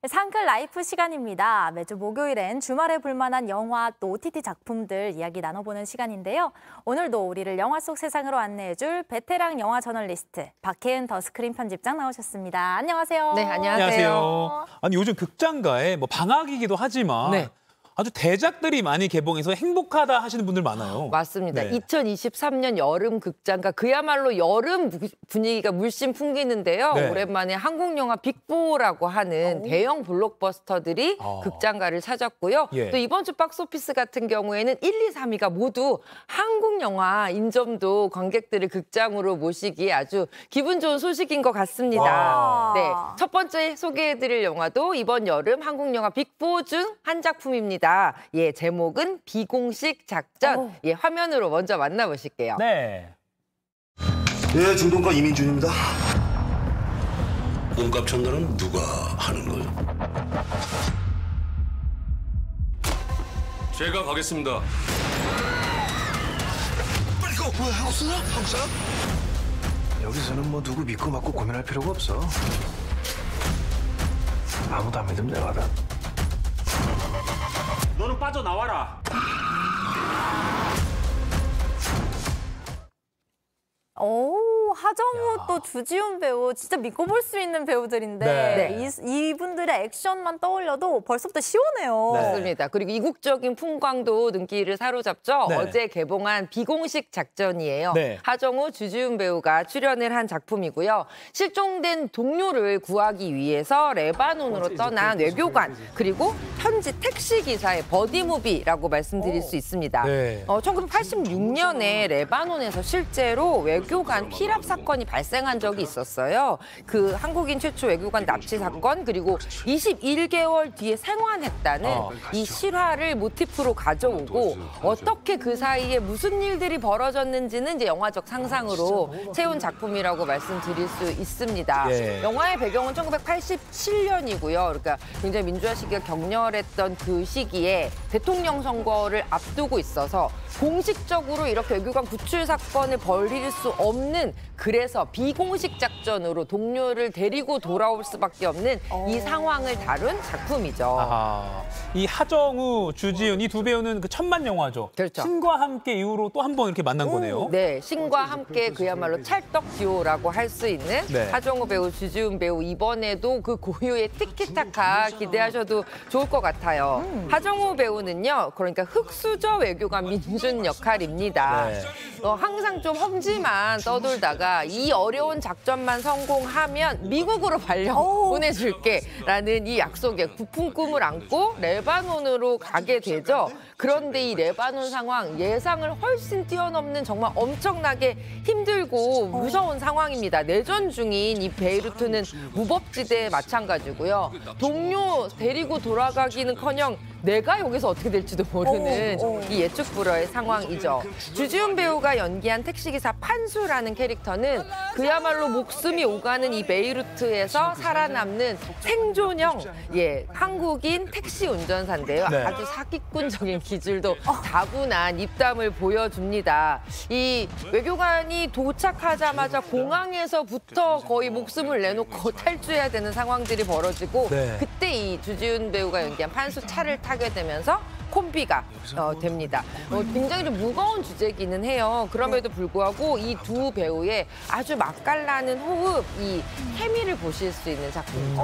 상클 라이프 시간입니다. 매주 목요일엔 주말에 볼만한 영화 또 OTT 작품들 이야기 나눠보는 시간인데요. 오늘도 우리를 영화 속 세상으로 안내해줄 베테랑 영화 저널리스트 박혜은 더 스크린 편집장 나오셨습니다. 안녕하세요. 네, 안녕하세요. 아니 요즘 극장가에 뭐 방학이기도 하지만 네. 아주 대작들이 많이 개봉해서 행복하다 하시는 분들 많아요. 맞습니다. 네. 2023년 여름 극장가 그야말로 여름 분위기가 물씬 풍기는데요. 네. 오랜만에 한국 영화 빅4라고 하는 대형 블록버스터들이 극장가를 찾았고요. 예. 또 이번 주 박스오피스 같은 경우에는 1, 2, 3위가 모두 한국 영화인 점도 관객들을 극장으로 모시기에 아주 기분 좋은 소식인 것 같습니다. 와. 네, 첫 번째 소개해드릴 영화도 이번 여름 한국 영화 빅4 중 한 작품입니다. 예, 제목은 비공식 작전. 예, 화면으로 먼저 만나보실게요. 네. 예, 중동가 이민준입니다. 몸값 전달은 누가 하는 거요? 제가 가겠습니다. 빨리 가! 뭐야, 한국 사람? 한국 사람? 여기서는 뭐 누구 믿고 맞고 고민할 필요가 없어. 아무도 안 믿으면 내가다. 너는 빠져나와라. 오, 하정우 또 주지훈 배우 진짜 믿고 볼 수 있는 배우들인데 네. 이분들의 액션만 떠올려도 벌써부터 시원해요. 맞습니다. 그리고 이국적인 풍광도 눈길을 사로잡죠. 네. 어제 개봉한 비공식 작전이에요. 네. 하정우, 주지훈 배우가 출연을 한 작품이고요. 실종된 동료를 구하기 위해서 레바논으로 떠난 외교관 그리고 현지 택시기사의 버디무비라고 말씀드릴 수 있습니다. 네. 1986년에 레바논에서 실제로 외교관 피랍 사건이 발생한 적이 있었어요. 그 한국인 최초 외교관 납치 사건 그리고 21개월 뒤에 생환했다는 이 실화를 모티프로 가져오고 어떻게 그 사이에 무슨 일들이 벌어졌는지는 이제 영화적 상상으로 채운 작품이라고 말씀드릴 수 있습니다. 예. 영화의 배경은 1987년이고요. 그러니까 굉장히 민주화 시기가 격렬했던 그 시기에 대통령 선거를 앞두고 있어서 공식적으로 이렇게 외교관 구출 사건을 벌일 수 없는 그래서 비공식 작전으로 동료를 데리고 돌아올 수밖에 없는 이 상황을 다룬 작품이죠. 아하. 이 하정우, 주지훈 이 두 배우는 그 천만 영화죠. 그렇죠. 신과 함께 이후로 또 한 번 이렇게 만난 거네요. 네, 신과 함께 그야말로 찰떡 듀오라고 할 수 있는 네. 하정우 배우, 주지훈 배우 이번에도 그 고유의 티키타카 기대하셔도 좋을 것 같아요. 하정우 배우는요, 그러니까 흑수저 외교관 민준 역할입니다. 네. 항상 좀 험지만 떠돌다가 이 어려운 작전만 성공하면 미국으로 발령 보내줄게라는 이 약속에 부푼 꿈을 안고 레바논으로 가게 되죠. 그런데 이 레바논 상황 예상을 훨씬 뛰어넘는 정말 엄청나게 힘들고 무서운 상황입니다. 내전 중인 이 베이루트는 무법지대에 마찬가지고요. 동료 데리고 돌아가기는커녕 내가 여기서 어떻게 될지도 모르는 이 예측 불허의 상황이죠. 주지훈 배우가 연기한 택시기사 판수라는 캐릭터는 그야말로 목숨이 오가는 이 베이루트에서 살아남는 생존형 한국인 택시 운전사인데요. 네. 아주 사기꾼적인 기질도 다분한 입담을 보여줍니다. 이 외교관이 도착하자마자 공항에서부터 거의 목숨을 내놓고 탈주해야 되는 상황들이 벌어지고 네. 그때 이 주지훈 배우가 연기한 판수 차를 타게 되면서 콤비가 됩니다. 굉장히 좀 무거운 주제기는 해요. 그럼에도 불구하고 이 두 배우의 아주 맛깔나는 호흡, 이 케미를 보실 수 있는 작품입니다.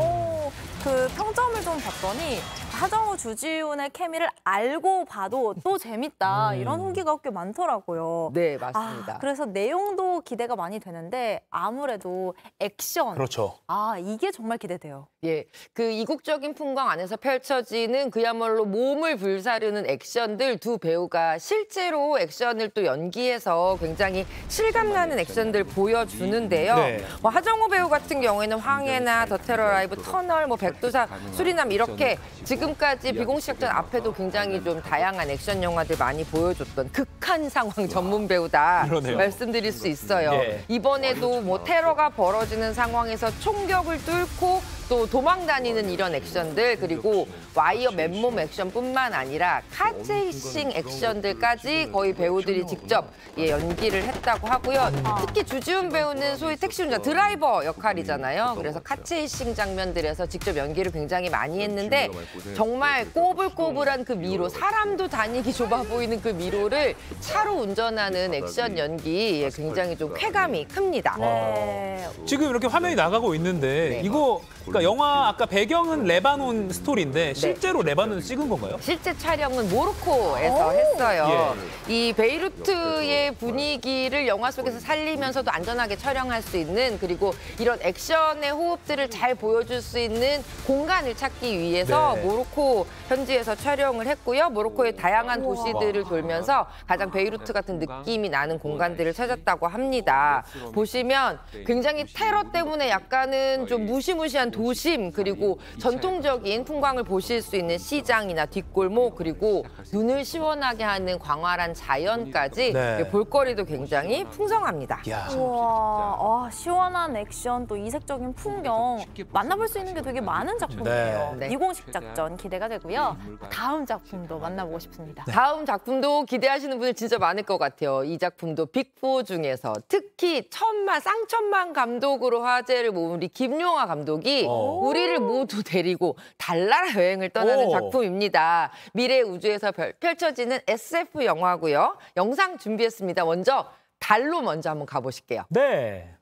그 평점을 좀 봤더니 하정우, 주지훈의 케미를 알고 봐도 또 재밌다 이런 후기가 꽤 많더라고요. 네, 맞습니다. 그래서 내용도 기대가 많이 되는데 아무래도 액션. 그렇죠. 이게 정말 기대돼요. 예, 그 이국적인 풍광 안에서 펼쳐지는 그야말로 몸을 불사르는 액션들 두 배우가 실제로 액션을 또 연기해서 굉장히 실감나는 액션들 보여주는데요. 네. 하정우 배우 같은 경우에는 황해나 더 테러 라이브, 터널, 백두산, 수리남 이렇게 지금까지 비공식 작전 앞에도 굉장히 좀 다양한 액션 영화들 많이 보여줬던 극한 상황 전문 배우다 그러네요. 말씀드릴 수 있어요. 예. 이번에도 뭐 테러가 벌어지는 상황에서 총격을 뚫고 또 도망 다니는 이런 액션들 그리고 와이어 맨몸 액션뿐만 아니라 카체이싱 액션들까지 거의 배우들이 직접 연기를 했다고 하고요. 특히 주지훈 배우는 소위 택시 운전 드라이버 역할이잖아요. 그래서 카체이싱 장면들에서 직접 연기를 굉장히 많이 했는데 정말 꼬불꼬불한 그 미로, 사람도 다니기 좁아 보이는 그 미로를 차로 운전하는 액션 연기 굉장히 좀 쾌감이 큽니다. 네. 지금 이렇게 화면이 나가고 있는데 이거 그러니까 영화 아까 배경은 레바논 스토리인데 실제로 레바논 찍은 건가요? 실제 촬영은 모로코에서 했어요. 이 베이루트의 분위기를 영화 속에서 살리면서도 안전하게 촬영할 수 있는 그리고 이런 액션의 호흡들을 잘 보여줄 수 있는 공간을 찾기 위해서 모로코 현지에서 촬영을 했고요. 모로코의 다양한 도시들을 돌면서 가장 베이루트 같은 느낌이 나는 공간들을 찾았다고 합니다. 보시면 굉장히 테러 때문에 약간은 좀 무시무시한 도심 그리고 전통적인 풍광을 보실 수 있는 시장이나 뒷골목 그리고 눈을 시원하게 하는 광활한 자연까지 볼거리도 굉장히 풍성합니다. 우와, 시원한 액션 또 이색적인 풍경 만나볼 수 있는 게 되게 많은 작품이에요. 이공식 작전 기대가 되고요. 다음 작품도 만나보고 싶습니다. 다음 작품도 기대하시는 분들 진짜 많을 것 같아요. 이 작품도 빅4 중에서 특히 쌍천만 감독으로 화제를 모은 우리 김용하 감독이 우리를 모두 데리고 달나라 여행을 떠나는 작품입니다. 미래 우주에서 펼쳐지는 SF 영화고요. 영상 준비했습니다. 먼저 달로 먼저 한번 가보실게요. 네.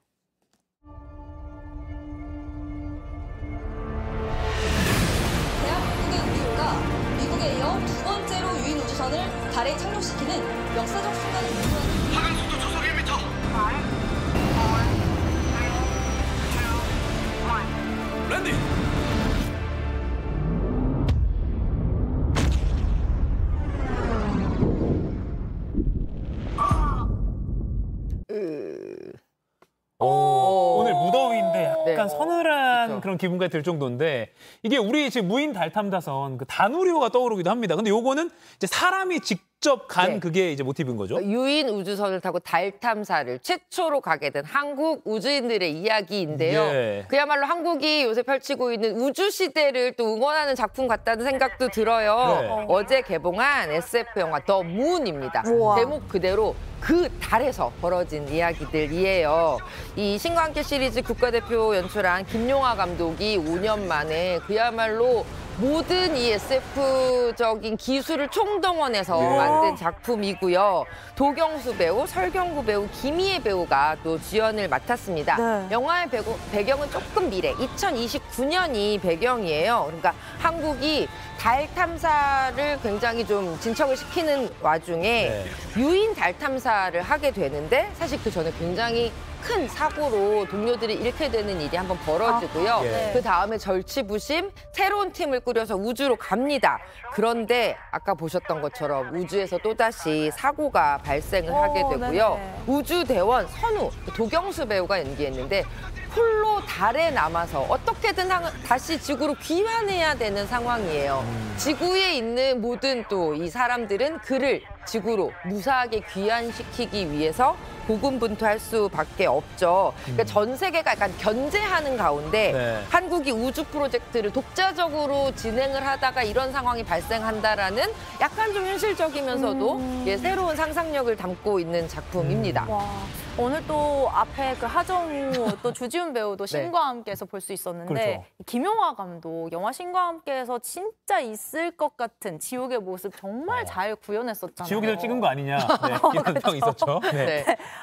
대한민국의 우주가 미국에 이어 두 번째로 유인 우주선을 달에 착륙시키는 역사적 순간을 이루는 하강속도 초속 1m. 랜딩. 오늘 무더위인데 약간 서늘한 그렇죠. 그런 기분까지 들 정도인데 이게 우리 지금 무인 달 탐사선 그 다누리호가 떠오르기도 합니다. 근데 요거는 이제 사람이 직접 간 그게 이제 모티브인 거죠? 유인 우주선을 타고 달 탐사를 최초로 가게 된 한국 우주인들의 이야기인데요. 그야말로 한국이 요새 펼치고 있는 우주 시대를 또 응원하는 작품 같다는 생각도 들어요. 어제 개봉한 SF 영화 더 문입니다. 제목 그대로 그 달에서 벌어진 이야기들이에요. 이 신과 함께 시리즈 국가대표 연출한 김용하 감독이 5년 만에 그야말로 모든 이 SF적인 기술을 총동원해서 만든 작품이고요. 도경수 배우, 설경구 배우, 김희애 배우가 또 주연을 맡았습니다. 영화의 배경은 조금 미래, 2029년이 배경이에요. 그러니까 한국이 달 탐사를 굉장히 좀 진척을 시키는 와중에 유인 달 탐사를 하게 되는데 사실 그 전에 굉장히 큰 사고로 동료들이 잃게 되는 일이 한번 벌어지고요. 그 다음에 절치부심 새로운 팀을 꾸려서 우주로 갑니다. 그런데 아까 보셨던 것처럼 우주에서 또다시 사고가 발생을 하게 되고요. 우주대원 선우, 도경수 배우가 연기했는데 홀로 달에 남아서 어떻게든 다시 지구로 귀환해야 되는 상황이에요. 지구에 있는 모든 또 이 사람들은 그를 지구로 무사하게 귀환시키기 위해서 고군분투할 수밖에 없죠. 그러니까 전 세계가 약간 견제하는 가운데 한국이 우주 프로젝트를 독자적으로 진행을 하다가 이런 상황이 발생한다라는 약간 좀 현실적이면서도 새로운 상상력을 담고 있는 작품입니다. 오늘 또 앞에 그 하정우 또 주지훈 배우도 신과 함께해서 볼 수 있었는데 김용하 감독 영화 신과 함께해서 진짜 있을 것 같은 지옥의 모습 정말 잘 구현했었잖아요. 지옥에서 찍은 거 아니냐 이런 평이 있었죠.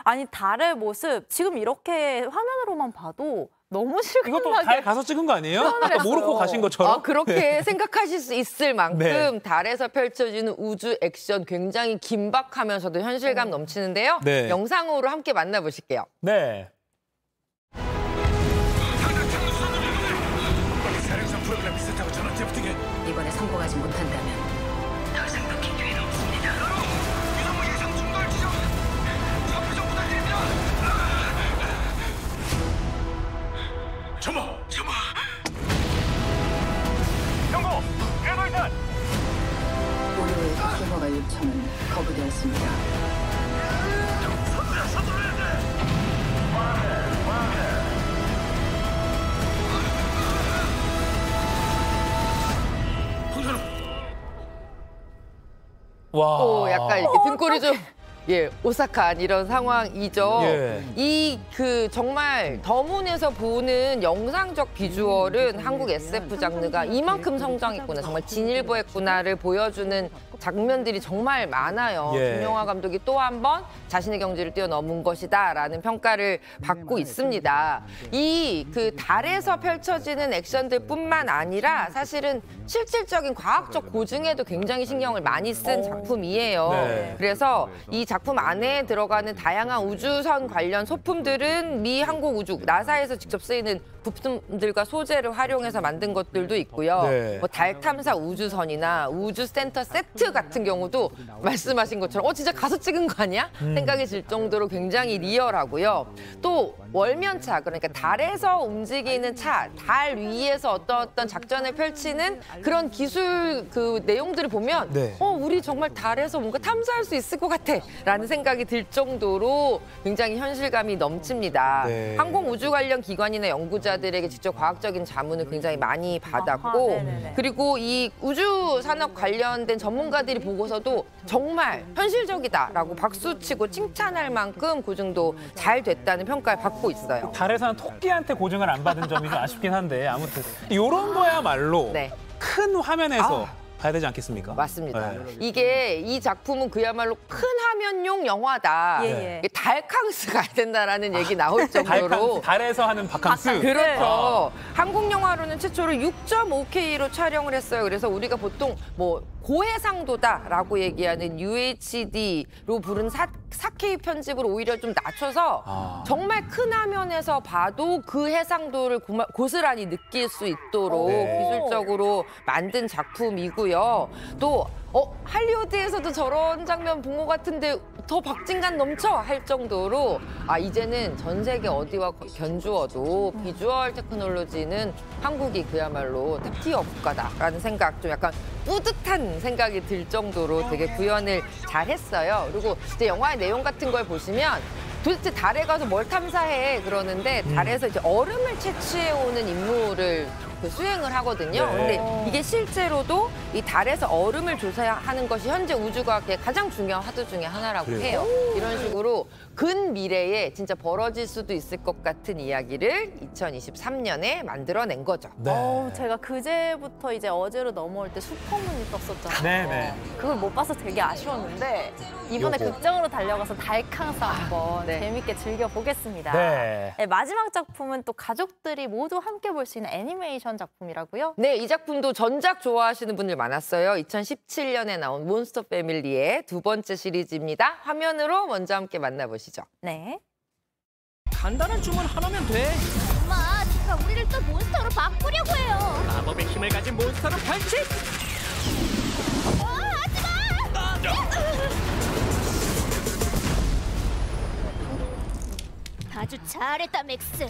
아니 달의 모습 지금 이렇게 화면으로만 봐도 너무 실감나게 이것도 달 가서 찍은 거 아니에요? 아까 모로코 가신 것처럼? 그렇게 생각하실 수 있을 만큼 달에서 펼쳐지는 우주 액션 굉장히 긴박하면서도 현실감 넘치는데요. 영상으로 함께 만나보실게요. 이번에 성공하지 못한다면 더 이상 놓칠 기회는 없습니다. 점호! 경고! 궤도이탈! 오류의 통과가 요청은 거부되었습니다. 와. 또 약간 이렇게 등골이 좀 오싹한 이런 상황이죠. 예. 이 정말 더문에서 보는 영상적 비주얼은 한국 SF 장르가 이만큼 성장했구나, 정말 진일보했구나를 보여주는 장면들이 정말 많아요. 예. 김용하 감독이 또 한 번 자신의 경지를 뛰어넘은 것이다라는 평가를 받고 있습니다. 이 달에서 펼쳐지는 액션들뿐만 아니라 사실은 실질적인 과학적 고증에도 굉장히 신경을 많이 쓴 작품이에요. 네. 그래서 이 작품 안에 들어가는 다양한 우주선 관련 소품들은 미 항공우주 나사에서 직접 쓰이는 부품들과 소재를 활용해서 만든 것들도 있고요. 네. 뭐 달 탐사 우주선이나 우주센터 세트 같은 경우도 말씀하신 것처럼 진짜 가서 찍은 거 아니야? 생각이 들 정도로 굉장히 리얼하고요. 또 월면차, 그러니까 달에서 움직이는 차, 달 위에서 어떤 작전을 펼치는 그런 기술 내용들을 보면 네. 우리 정말 달에서 뭔가 탐사할 수 있을 것 같아 라는 생각이 들 정도로 굉장히 현실감이 넘칩니다. 네. 항공우주 관련 기관이나 연구자들에게 직접 과학적인 자문을 굉장히 많이 받았고 네네네. 그리고 이 우주 산업 관련된 전문가들이 보고서도 정말 현실적이다라고 박수치고 칭찬할 만큼 고증도 잘 됐다는 평가를 받고 있어요. 달에서는 토끼한테 고증을 안 받은 점이 좀 아쉽긴 한데 아무튼 이런 거야말로 네. 큰 화면에서 봐야 되지 않겠습니까? 맞습니다. 네. 이 작품은 그야말로 큰 화면용 영화다. 예. 이게 달캉스 가야 된다라는 얘기 나올 정도로 달에서 하는 바캉스. 그렇죠. 한국 영화로는 최초로 6.5K로 촬영을 했어요. 그래서 우리가 보통 뭐 고해상도다라고 얘기하는 UHD로 부른 4K 편집을 오히려 좀 낮춰서 정말 큰 화면에서 봐도 그 해상도를 고스란히 느낄 수 있도록 기술적으로 만든 작품이고요. 또 할리우드에서도 저런 장면 본 것 같은데 더 박진감 넘쳐 할 정도로 이제는 전 세계 어디와 견주어도 비주얼 테크놀로지는 한국이 그야말로 탑티어 국가다라는 생각, 좀 약간 뿌듯한 생각이 들 정도로 되게 구현을 잘했어요. 그리고 이제 영화의 내용 같은 걸 보시면 도대체 달에 가서 뭘 탐사해 그러는데 달에서 이제 얼음을 채취해오는 임무를 수행을 하거든요. 네. 근데 이게 실제로도 이 달에서 얼음을 조사하는 것이 현재 우주과학의 가장 중요한 화두 중에 하나라고 그래요? 해요. 이런 식으로 근미래에 진짜 벌어질 수도 있을 것 같은 이야기를 2023년에 만들어낸 거죠. 네. 제가 그제부터 이제 어제로 넘어올 때 슈퍼문이 떴었잖아요. 네네. 그걸 못 봐서 되게 아쉬웠는데 이번에 요거. 극장으로 달려가서 달캉스 한번 네. 재밌게 즐겨보겠습니다. 네. 마지막 작품은 또 가족들이 모두 함께 볼 수 있는 애니메이션 작품이라고요? 네, 이 작품도 전작 좋아하시는 분들 많았어요. 2017년에 나온 몬스터 패밀리의 두 번째 시리즈입니다. 화면으로 먼저 함께 만나보시죠. 네. 간단한 주문 하나면 돼. 엄마, 누가 우리를 또 몬스터로 바꾸려고 해요. 마법의 힘을 가진 몬스터로 변신. 아주 잘했다, 맥스.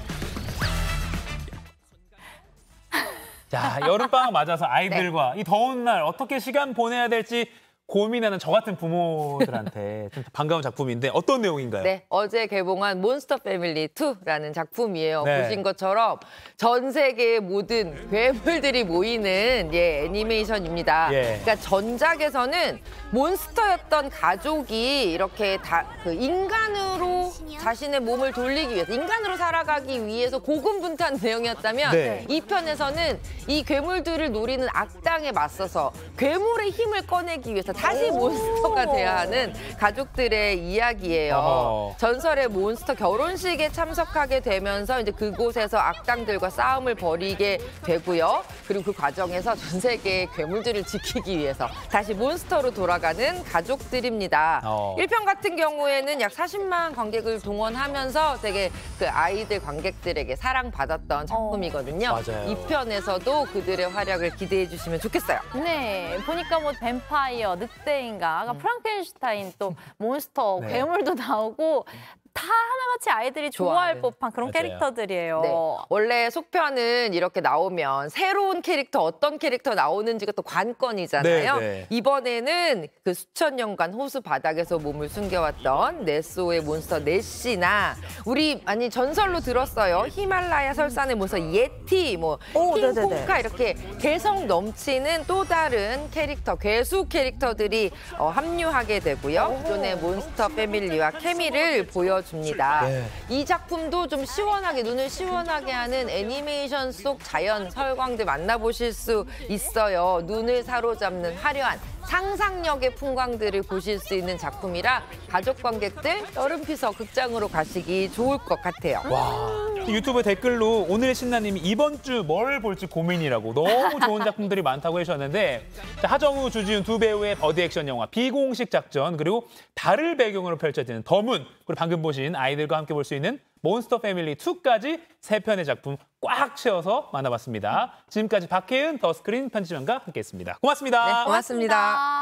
자, 여름방학 맞아서 아이들과 이 더운 날 어떻게 시간 보내야 될지 고민하는 저 같은 부모들한테 좀 반가운 작품인데 어떤 내용인가요? 네, 어제 개봉한 몬스터 패밀리 2라는 작품이에요. 네. 보신 것처럼 전 세계의 모든 괴물들이 모이는 애니메이션입니다. 예. 그러니까 전작에서는 몬스터였던 가족이 이렇게 인간으로 자신의 몸을 돌리기 위해서, 인간으로 살아가기 위해서 고군분투한 내용이었다면 네. 이 편에서는 이 괴물들을 노리는 악당에 맞서서 괴물의 힘을 꺼내기 위해서 다시 몬스터가 돼야 하는 가족들의 이야기예요. 어허. 전설의 몬스터 결혼식에 참석하게 되면서 이제 그곳에서 악당들과 싸움을 벌이게 되고요. 그리고 그 과정에서 전 세계의 괴물들을 지키기 위해서 다시 몬스터로 돌아가는 가족들입니다. 1편 같은 경우에는 약 40만 관객을 동원하면서 되게 그 아이들 관객들에게 사랑받았던 작품이거든요. 맞아요. 2편에서도 그들의 활약을 기대해 주시면 좋겠어요. 네, 보니까 뭐 뱀파이어, 늑대인가, 아까 프랑켄슈타인 또 몬스터, 네. 괴물도 나오고 다 하나같이 아이들이 좋아할 좋아하는. 법한 그런 맞아요. 캐릭터들이에요. 네. 원래 속편은 이렇게 나오면 새로운 캐릭터 어떤 캐릭터 나오는지가 또 관건이잖아요. 네, 네. 이번에는 그 수천 년간 호수 바닥에서 몸을 숨겨왔던 네스오의 몬스터 네시나 우리 많이 전설로 들었어요. 히말라야 설산의 몬스터 예티, 뭐 네네네. 킹콩카 이렇게 개성 넘치는 또 다른 캐릭터, 괴수 캐릭터들이 합류하게 되고요. 기존의 몬스터 패밀리와 케미를 보여줍니다. 네. 이 작품도 좀 시원하게 눈을 시원하게 하는 애니메이션 속 자연 설광들 만나보실 수 있어요. 눈을 사로잡는 화려한 상상력의 풍광들을 보실 수 있는 작품이라 가족 관객들 여름 피서 극장으로 가시기 좋을 것 같아요. 와. 유튜브 댓글로 오늘 신나님이 이번 주 뭘 볼지 고민이라고 너무 좋은 작품들이 많다고 해주셨는데 자, 하정우, 주지훈 두 배우의 버디 액션 영화 비공식 작전 그리고 달을 배경으로 펼쳐지는 더문 그리고 방금 보신 아이들과 함께 볼 수 있는 몬스터 패밀리 2까지 세 편의 작품 꽉 채워서 만나봤습니다. 지금까지 박혜은 더스크린 편집장과 함께했습니다. 고맙습니다. 네, 고맙습니다.